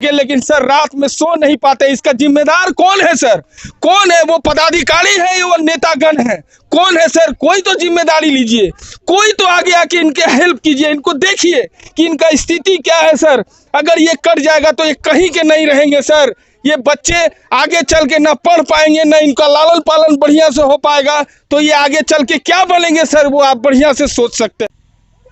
लेकिन सर रात में सो नहीं पाते, इसका जिम्मेदार कौन है सर? कौन है? वो पदाधिकारी है या वो नेतागण है? कौन है सर? कोई तो जिम्मेदारी लीजिए, कोई तो आगे आके इनके हेल्प कीजिए, इनको देखिए कि इनका स्थिति क्या है सर। अगर ये कट जाएगा तो ये कहीं के नहीं रहेंगे सर। ये बच्चे आगे चल के ना पढ़ पाएंगे, ना इनका लालन पालन बढ़िया से हो पाएगा, तो ये आगे चल के क्या बनेंगे सर, वो आप बढ़िया से सोच सकते हैं।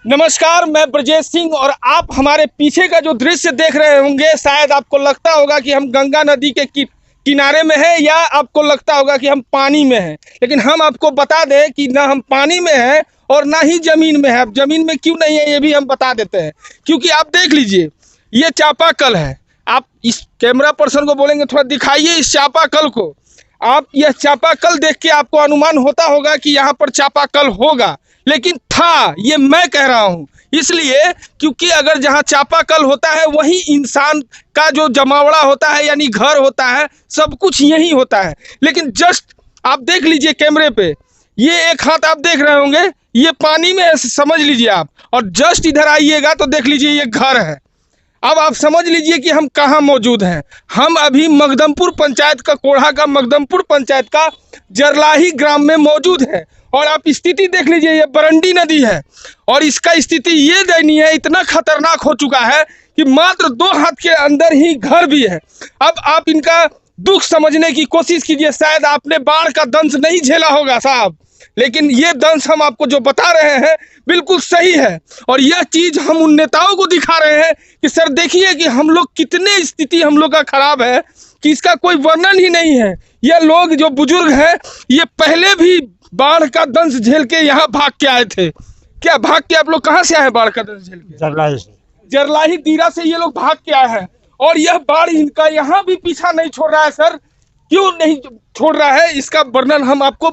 नमस्कार, मैं ब्रजेश सिंह और आप हमारे पीछे का जो दृश्य देख रहे होंगे, शायद आपको लगता होगा कि हम गंगा नदी के किनारे में हैं या आपको लगता होगा कि हम पानी में हैं। लेकिन हम आपको बता दें कि ना हम पानी में हैं और ना ही ज़मीन में है। अब ज़मीन में क्यों नहीं है ये भी हम बता देते हैं, क्योंकि आप देख लीजिए ये चापाकल है। आप इस कैमरा पर्सन को बोलेंगे थोड़ा दिखाइए इस चापाकल को। आप यह चापाकल देख के आपको अनुमान होता होगा कि यहाँ पर चापाकल होगा, लेकिन था, ये मैं कह रहा हूँ इसलिए क्योंकि अगर जहाँ चापाकल होता है वहीं इंसान का जो जमावड़ा होता है यानी घर होता है, सब कुछ यही होता है। लेकिन जस्ट आप देख लीजिए कैमरे पे, ये एक हाथ आप देख रहे होंगे ये पानी में है, समझ लीजिए आप। और जस्ट इधर आइएगा तो देख लीजिए ये घर है। अब आप समझ लीजिए कि हम कहाँ मौजूद हैं। हम अभी मखदमपुर पंचायत का, कोढ़ा का मखदमपुर पंचायत का जरलाही ग्राम में मौजूद है। और आप स्थिति देख लीजिए, ये बरंडी नदी है और इसका स्थिति ये दयनीय है, इतना खतरनाक हो चुका है कि मात्र 2 हाथ के अंदर ही घर भी है। अब आप इनका दुख समझने की कोशिश कीजिए। शायद आपने बाढ़ का दंश नहीं झेला होगा साहब, लेकिन ये दंश हम आपको जो बता रहे हैं बिल्कुल सही है। और यह चीज हम उन नेताओं को दिखा रहे हैं कि सर देखिए कि हम लोग कितने स्थिति हम लोग का खराब है कि इसका कोई वर्णन ही नहीं है। यह लोग जो बुजुर्ग हैं ये पहले भी बाढ़ का दंश झेल के यहाँ भाग के आए थे। क्या भाग के? आप लोग कहाँ से आए बाढ़ का दंश झेल के? जरलाही से। जरलाही दीरा से ये लोग भाग के आए हैं और यह बाढ़ इनका यहाँ भी पीछा नहीं छोड़ रहा है सर। क्यों नहीं छोड़ रहा है, इसका वर्णन हम आपको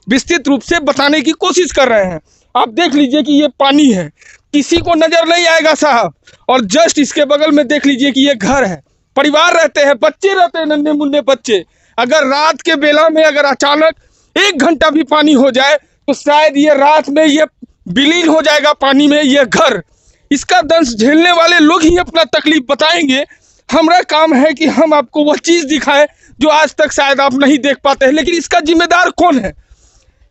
विस्तृत रूप से बताने की कोशिश कर रहे हैं। आप देख लीजिए कि ये पानी है, किसी को नजर नहीं आएगा साहब। और जस्ट इसके बगल में देख लीजिए कि ये घर है, परिवार रहते हैं, बच्चे रहते हैं, नन्हे मुन्ने बच्चे। अगर रात के बेला में अगर अचानक 1 घंटा भी पानी हो जाए तो शायद ये रात में ये विलीन हो जाएगा पानी में ये घर। इसका दंश झेलने वाले लोग ही अपना तकलीफ बताएंगे। हमारा काम है कि हम आपको वह चीज़ दिखाएं जो आज तक शायद आप नहीं देख पाते हैं। लेकिन इसका जिम्मेदार कौन है?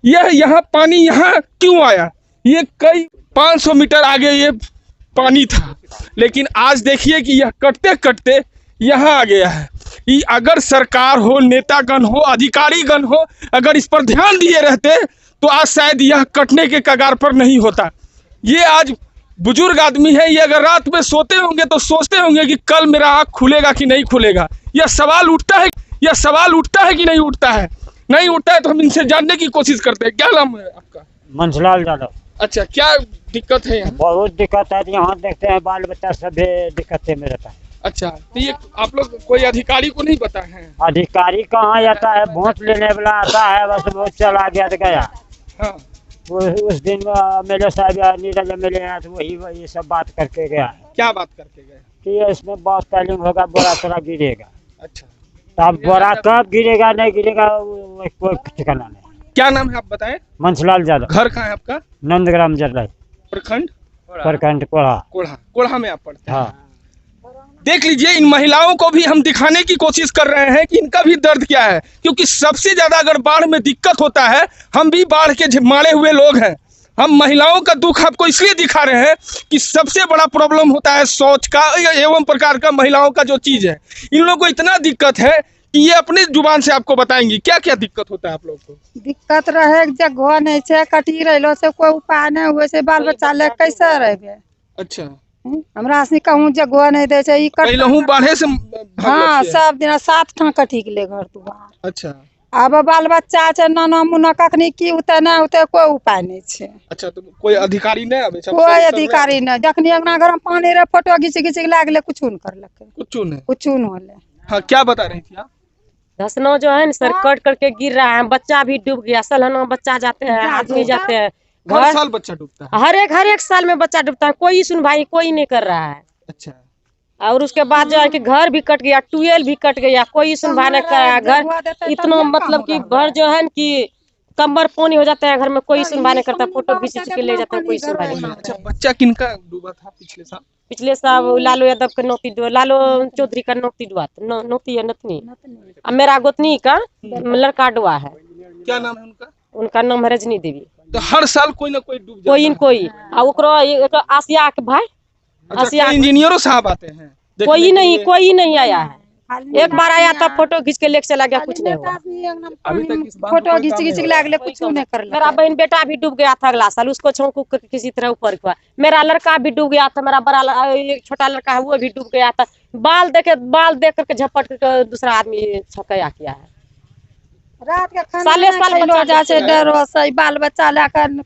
यह यहाँ पानी यहाँ क्यों आया? ये कई 500 मीटर आगे ये पानी था, लेकिन आज देखिए कि यह कटते कटते यहाँ आ गया है। कि अगर सरकार हो, नेतागण हो, अधिकारीगण हो, अगर इस पर ध्यान दिए रहते तो आज शायद यह कटने के कगार पर नहीं होता। ये आज बुजुर्ग आदमी है, ये अगर रात में सोते होंगे तो सोचते होंगे कि कल मेरा आँख खुलेगा कि नहीं खुलेगा। यह सवाल उठता है कि नहीं उठता है? नहीं उठता है तो हम इनसे जानने की कोशिश करते हैं। क्या नाम है आपका? मंझलाल यादव। अच्छा, क्या दिक्कत है यहाँ? बहुत दिक्कत है, यहाँ देखते हैं बाल बच्चा सभी दिक्कतें में रहता है। अच्छा, तो ये आप लोग कोई अधिकारी को नहीं बताए हैं? अधिकारी कहाँ आता है, वोट लेने वाला आता है, बस वो चला गया तो गया। हाँ। वो उस दिन मेरे साहब नीरज एमएलए आया तो वही सब बात करके गया है। क्या बात करके गए? कि इसमें बहुत टाइलिंग होगा, बोरा थोड़ा गिरेगा। अच्छा, तो अब बोरा कब गिरेगा नहीं गिरेगा कोई ठिकाना नहीं। क्या नाम है आप बताएं? मंझलाल यादव। घर कहाँ है आपका? नंदग्राम जरलाही प्रखंड कोढ़ा। कोढ़ा में आप पढ़ते हैं? हाँ। देख लीजिए, इन महिलाओं को भी हम दिखाने की कोशिश कर रहे हैं कि इनका भी दर्द क्या है, क्योंकि सबसे ज्यादा अगर बाढ़ में दिक्कत होता है, हम भी बाढ़ के मारे हुए लोग हैं। हम महिलाओं का दुख आपको इसलिए दिखा रहे हैं कि सबसे बड़ा प्रॉब्लम होता है शौच का एवं प्रकार का महिलाओं का जो चीज है। इन लोगों को इतना दिक्कत है कि ये अपने जुबान से आपको बताएंगी क्या क्या दिक्कत होता है आप लोग को। दिक्कत रहे जगह नहीं छे, कटी रहो से कोई उपाय नहीं हुए से बाल बच्चा ले कैसे रहे। अच्छा, हमरा से कहूँ जगह नहीं दे छे, बाढ़े से हाँ सब दिन 7 ठां कटी गेले घर दुआर। अच्छा, अब बाल बच्चा छे नाना मुना कखनी की उते ना उते कोई उपाय नहीं छे। अच्छा, तो कोई अधिकारी नहीं आवे? कोई अधिकारी नहीं। जखनी अंगना घर में पानी रे फोटो घिच घिच के लागले कुछ न करलके, कुछ न होले। हाँ, क्या बता रही थी आप? धसना जो है ना सर, कट करके गिर रहा है, बच्चा भी डूब गया। सलहना बच्चा जाते हैं, आदमी जाते हैं, हर साल बच्चा डूबता है? हर एक साल में बच्चा डूबता है, कोई सुनवाई कोई नहीं कर रहा है। अच्छा, और उसके बाद जो है कि घर भी कट गया, ट्यूबवेल भी कट गया, कोई सुनवाई नहीं कर रहा है। घर इतना मतलब कि घर जो है कि कमर पानी हो जाता है घर में, कोई सुनवाई नहीं करता। फोटो खींच के ले जाता है, कोई सुनवाई नहीं। अच्छा, बच्चा किनका डूबा था पिछले साल? पिछले साल लालू यादव का नौकरी लालू चौधरी का नौकरी डुआ नौकरी है नतनी। अब मेरा गोतनी का लड़का डुआ है। क्या नाम है उनका? उनका नाम है रजनी देवी। तो हर साल कोई ना कोई डूब जाता कोई न कोई आसिया के भाई अच्छा, इंजीनियरों साहब आते हैं? कोई नहीं आया है। एक बार आया था, फोटो खींच के लेके चला गया, कुछ नहीं हुआ। अभी तक इस बात फोटो खींच के लागले कुछ नहीं कर मेरा बहन बेटा भी डूब गया था अगला साल, उसको छौंकू किसी तरह ऊपर हुआ। मेरा लड़का भी डूब गया था, मेरा बड़ा एक छोटा लड़का है वो भी डूब गया था। बाल देख करके झपट करके दूसरा आदमी छकया किया है। रात के साले साल बच्चा से डरो से बाल बच्चा लाकर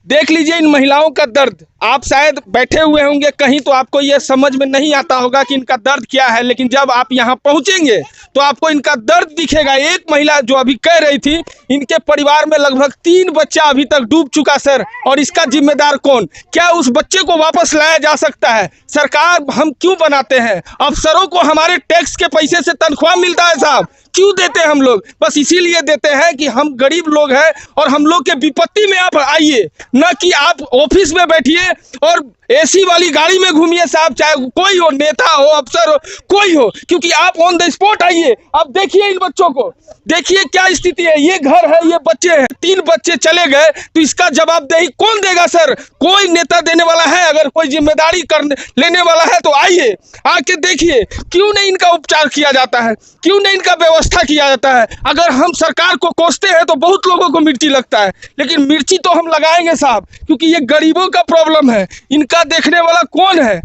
देख लीजिए इन महिलाओं का दर्द। आप शायद बैठे हुए होंगे कहीं तो आपको ये समझ में नहीं आता होगा कि इनका दर्द क्या है, लेकिन जब आप यहाँ पहुँचेंगे तो आपको इनका दर्द दिखेगा। एक महिला जो अभी कह रही थी, इनके परिवार में लगभग 3 बच्चा अभी तक डूब चुका सर, और इसका जिम्मेदार कौन? क्या उस बच्चे को वापस लाया जा सकता है? सरकार हम क्यों बनाते हैं? अफसरों को हमारे टैक्स के पैसे से तनख्वाह मिलता है साहब, क्यों देते हैं हम लोग? बस इसीलिए देते हैं कि हम गरीब लोग हैं और हम लोग के विपत्ति में आप आइए, न कि आप ऑफिस में बैठिए और एसी वाली गाड़ी में घूमिए साहब, चाहे कोई हो, नेता हो, अफसर हो, कोई हो, क्योंकि आप ऑन द स्पॉट आइए। अब देखिए इन बच्चों को, देखिए क्या स्थिति है। ये घर है, ये बच्चे हैं, 3 बच्चे चले गए तो इसका जवाबदेही कौन देगा सर? कोई नेता देने वाला है? अगर कोई जिम्मेदारी करने लेने वाला है तो आइए, आके देखिए क्यों नहीं इनका उपचार किया जाता है, क्यों नहीं इनका व्यवस्था किया जाता है। अगर हम सरकार को कोसते हैं तो बहुत लोगों को मिर्ची लगता है, लेकिन मिर्ची तो हम लगाएंगे साहब, क्योंकि ये गरीबों का प्रॉब्लम है। इनका देखने वाला कौन है?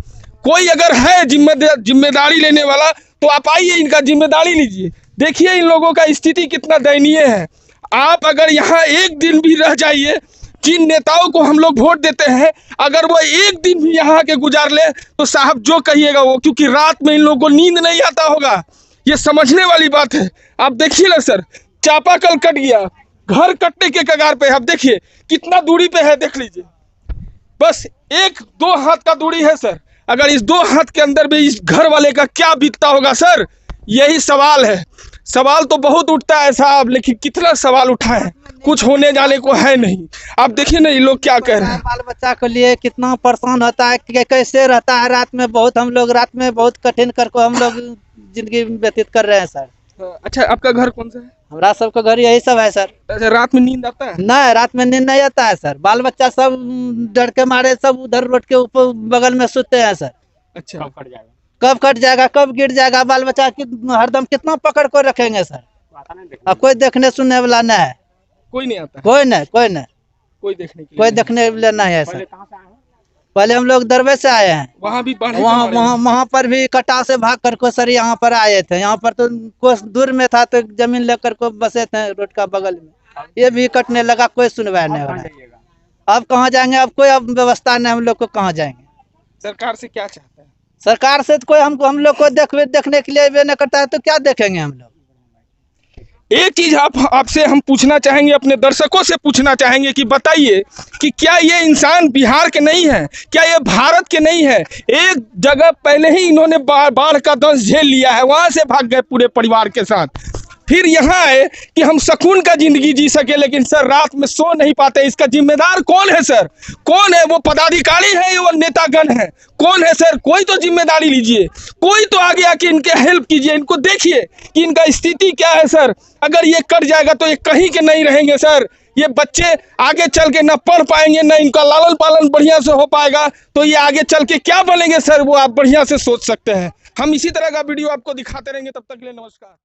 कोई अगर है जिम्मेदारी लेने वाला तो आप आइए, इनका जिम्मेदारी लीजिए। देखिए इन लोगों का स्थिति कितना दयनीय है। आप अगर यहाँ एक दिन भी रह जाइए, जिन नेताओं को हम लोग वोट देते हैं, अगर वो एक दिन भी यहाँ के गुजार ले तो साहब जो कहिएगा वो, क्योंकि रात में इन लोगों को नींद नहीं आता होगा। ये समझने वाली बात है। आप देखिए ना सर, चापाकल कट गया, घर कटने के कगार पे। आप देखिए कितना दूरी पे है, देख लीजिए, बस 1-2 हाथ का दूरी है सर। अगर इस 2 हाथ के अंदर भी इस घर वाले का क्या बीतता होगा सर, यही सवाल है। सवाल तो बहुत उठता है साहब, लेकिन कितना सवाल उठा है, कुछ होने जाने को है नहीं। आप देखिए ना ये लोग क्या कह रहे हैं। बाल बच्चा के लिए कितना परेशान होता है, कैसे रहता है रात में। हम लोग रात में बहुत कठिन करके हम लोग जिंदगी व्यतीत कर रहे हैं सर। अच्छा, आपका घर कौन सा है? हमारा सबका घर यही सब है सर। अच्छा, रात में नींद आता है? नहीं, रात में नींद नहीं आता है सर। बाल बच्चा सब डर के मारे सब उधर रोड के ऊपर बगल में सोते हैं सर। अच्छा, कब कट जाएगा, कब गिर जाएगा बाल बच्चा की हरदम कितना पकड़ कर रखेंगे सर। अब कोई देखने सुनने वाला नहीं है, कोई नहीं आता? कोई नहीं, कोई देखने के लिए कोई देखने वाला नहीं है सर। पहले हम लोग दरबे से आए हैं, वहाँ भी वहाँ पर भी कटा से भाग कर को सर यहाँ पर आए थे। यहाँ पर तो कुछ दूर में था तो जमीन लेकर को बसे थे रोड का बगल में, ये भी कटने लगा, कोई सुनवाई नहीं हो रहा। अब कहाँ जाएंगे? अब कोई अब व्यवस्था नहीं, हम लोग को कहाँ जाएंगे? सरकार से क्या चाहते हैं? सरकार से तो कोई हम लोग को देखने के लिए नहीं करता है तो क्या देखेंगे हम लोग? एक चीज आपसे हम पूछना चाहेंगे, अपने दर्शकों से पूछना चाहेंगे कि बताइए कि क्या ये इंसान बिहार के नहीं है? क्या ये भारत के नहीं है? एक जगह पहले ही इन्होंने बाढ़ का दंश झेल लिया है, वहां से भाग गए पूरे परिवार के साथ, फिर यहाँ आए कि हम सुकून का जिंदगी जी सके, लेकिन सर रात में सो नहीं पाते। इसका जिम्मेदार कौन है सर? कौन है? वो पदाधिकारी है या वो नेतागण है? कौन है सर? कोई तो जिम्मेदारी लीजिए, कोई तो आगे आके इनके हेल्प कीजिए, इनको देखिए कि इनका स्थिति क्या है सर। अगर ये कट जाएगा तो ये कहीं के नहीं रहेंगे सर। ये बच्चे आगे चल के ना पढ़ पाएंगे, ना इनका लालन पालन बढ़िया से हो पाएगा, तो ये आगे चल के क्या बनेंगे सर, वो आप बढ़िया से सोच सकते हैं। हम इसी तरह का वीडियो आपको दिखाते रहेंगे। तब तक के लिए नमस्कार।